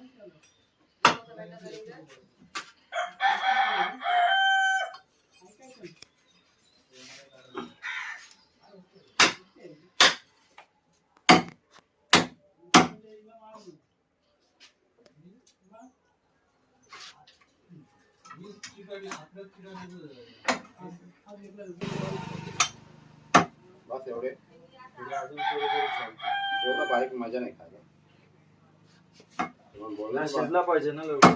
बस एवढे एवढं बारीक मजा नाही खायला. बोलला शिजला पाहिजे ना लवकर.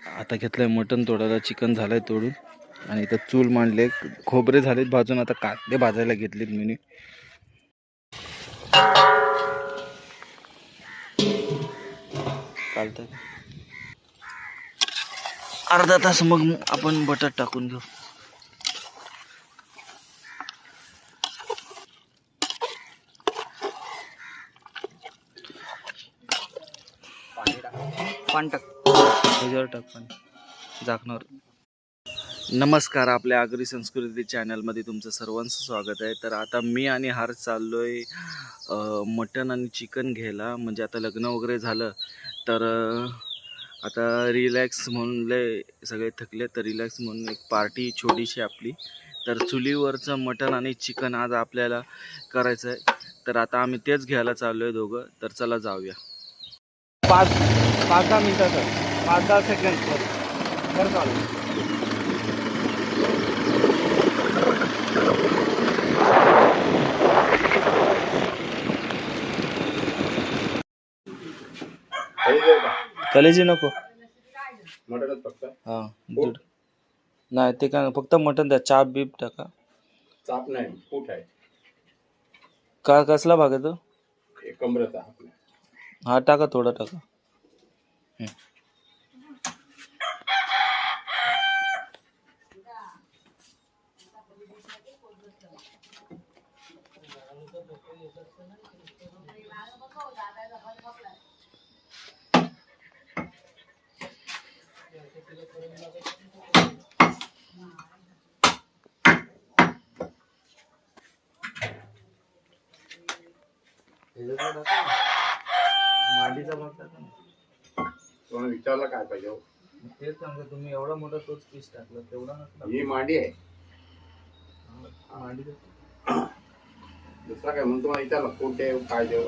आता घेतलंय मटण तोडायला, चिकन झालंय तोडून आणि इथं चूल मांडले, खोबरे झालेत भाजून, आता कांदे भाजायला घेतलेत मी. चालतं अर्धा तास मग आपण बटाट टाकून घेऊ. पाणी टाक, त्याच्यावर टाक पाणी झाकणावर. नमस्कार, आपल्या आगरी संस्कृती चॅनलमध्ये तुमचं सर्वांचं स्वागत आहे. तर आता मी आणि हार चाललोय मटण आणि चिकन घ्यायला. म्हणजे आता लग्न वगैरे झालं तर आता रिलॅक्स म्हणून लय सगळे थकले, तर रिलॅक्स म्हणून एक पार्टी छोटीशी आपली. तर चुलीवरचं मटण आणि चिकन आज आपल्याला करायचं आहे. तर आता आम्ही तेच घ्यायला चाललो आहे दोघं. तर चला जाऊया. 5-10 मिनिटाचं, 5-10 सेकंड तर चालू. कलेजी नको, मटणच फक्त. हां नाही ते काय, फक्त मटण द्या. चाप बीप टाका. चाप नाही, फूट आहे. का कसला भाग आहे तो? कमरेचा आपला. हा टाका, थोडा टाका. मांडीचा भाग टाका. तुम्हाला विचारलं काय पाहिजे? तेच सांगतो, तुम्ही एवढा मोठा तोच पीस टाकला, तेवढा नसला. ही मांडी आहे. मांडी दुसरा काय म्हणून तुम्हाला विचारलं फूट आहे काय देऊ.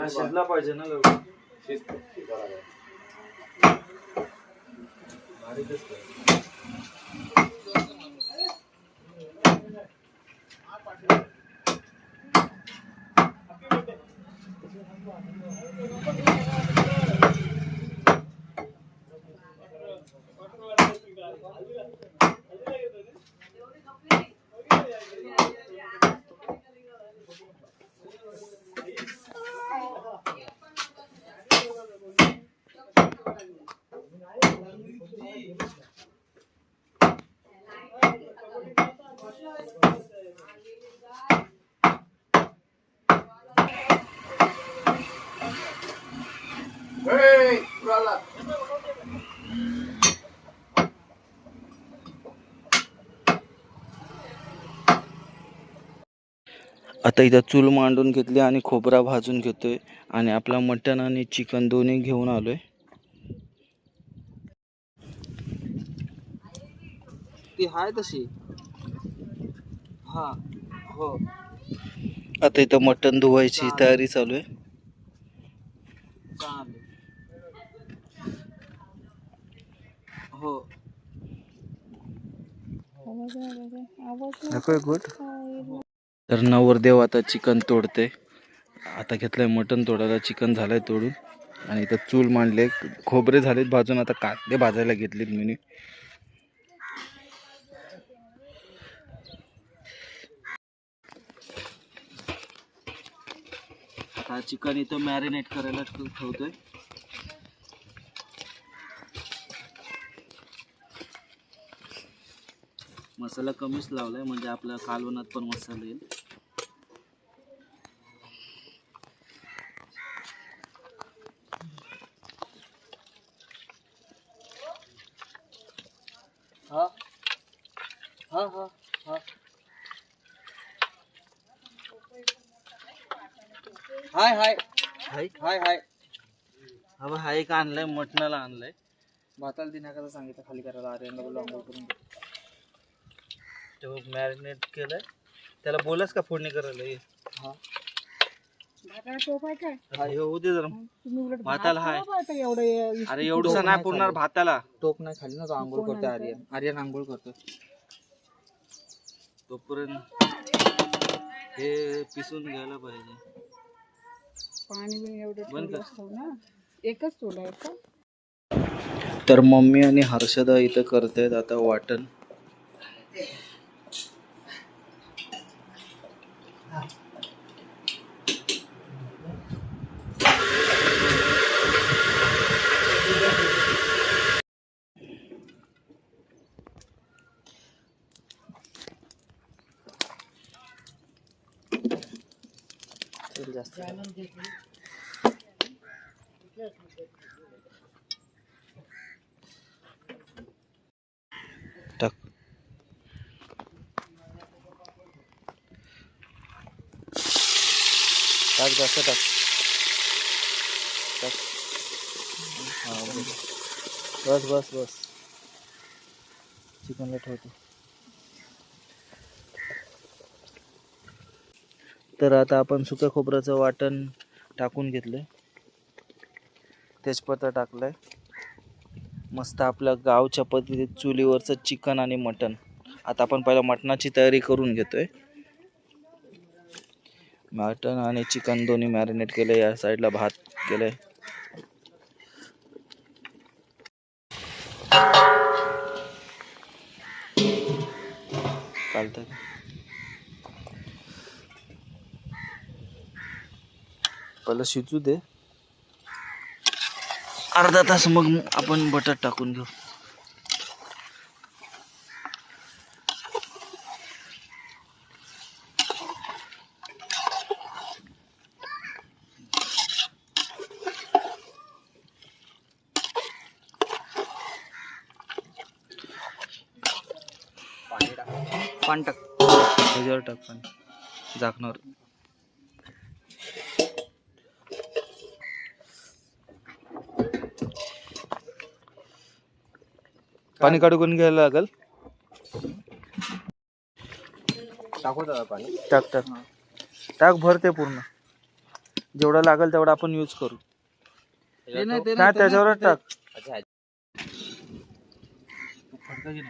शिजला पाहिजे ना लवकर. आता इथं चूल मांडून घेतली आणि खोबरा भाजून घेतोय आणि आपला मटण आणि चिकन दोन्ही घेऊन आलोय. ती हाय तशी. हा हो. आता इथं मटण धुवायची तयारी चालू आहे. हो तर नवरदेव आता चिकन तोडते. आता घेतलंय मटण तोडायला, चिकन झालंय तोडून आणि इथं चूल मांडले, खोबरे झालेत भाजून, आता कांदे भाजायला घेतलेत मी. आता चिकन इथं मॅरिनेट करायला ठेवतोय. मसाला कमीच लावलाय म्हणजे आपल्या कालवणात पण मसाला येईल. हा हा हा हा हाय हाय हाय हाय हाय हा हाय का आणलाय, मटणाला आणलाय. भाताला दिनाकाचा सांगितलं खाली करायला, आर्यनला बोललो आंघोळ करून तो मॅरिनेट केलंय. त्याला बोलस का फोडणी करायला? हा होऊ दे जरा भाताला. हाय अरे एवढसा नाही पुरणार भाताला. टोप नाही खाली ना, तो आंघोळ करतो. आर्यन आंघोळ करतो. तोपर्यंत हे पिसून घ्यायला पाहिजे. पाणी बिणी एवढं ना, एकच तोला आहे का? तर मम्मी आणि हर्षदा इथं करतायत आता वाटण. जास्त टाक. टाक जास्त टाक. टाक. हा बस बस बस. चिकनला ठेवतो. तर आता आपण सुक्या खोबऱ्याचं वाटण टाकून घेतलंय. तेजपत्ता टाकलाय. मस्त आपल्या गावच्या पद्धतीत चुलीवरचं चिकन आणि मटण. आता आपण पहिला मटणाची तयारी करून घेतोय. मटण आणि चिकन दोन्ही मॅरिनेट केले. या साईडला भात केलंय. चालतंय. पहिलं शिजू दे अर्धा तास, मग आपण बटाट टाकून घेऊ. पाणी टाक. त्याच्यावर टाक पाणी झाकणावर. पाणी काढून घ्यायला लागल. टाकू दादा पाणी. टाक टाक टाक. भरते पूर्ण. जेवढा लागेल तेवढा आपण यूज करू. नाही त्याच्यावरच टाक. फडका घे ना.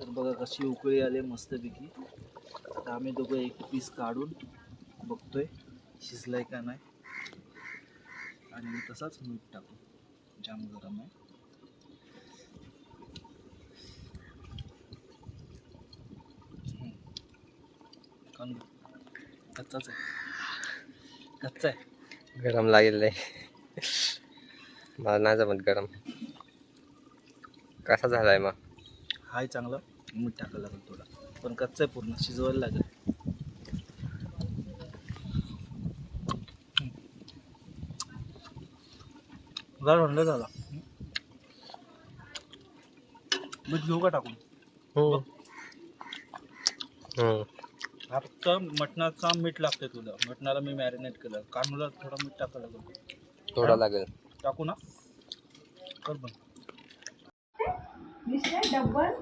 तर बघा कशी उकळी आली मस्तपैकी. आता आम्ही दोघं एक पीस काढून बघतोय शिजलाय का नाही. आणि तसाच मीठ टाकू. जाम गरम आहे. कच्चाच आहे. कच्चा आहे. गरम लागेल नाही. मला नाही जमत गरम. कसा झालाय मग? हाय चांगला. मीठ टाकायला लागेल थोडा, पण कच्चा आहे पूर्ण. शिजवायला लागेल. गार म्हणलं झाला. मीठ घेऊ का टाकून? हो. हा फक्त मटणाचा मीठ लागते तुला. मटणाला मी मॅरिनेट केलं. कानूला थोडा मीठ टाकायला लागेल. थोडा लागेल. टाकू ना? कर बघ. डब्बल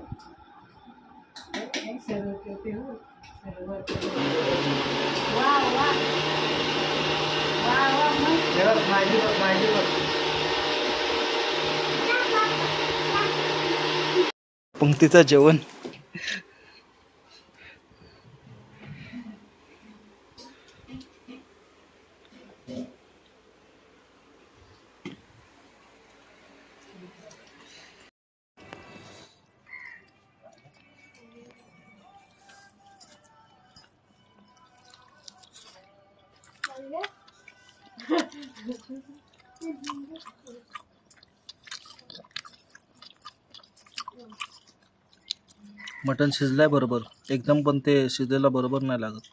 पंक्तीचं जेवण. मटण शिजलाय बरोबर एकदम, पण ते शिजलेला बरोबर नाही लागत.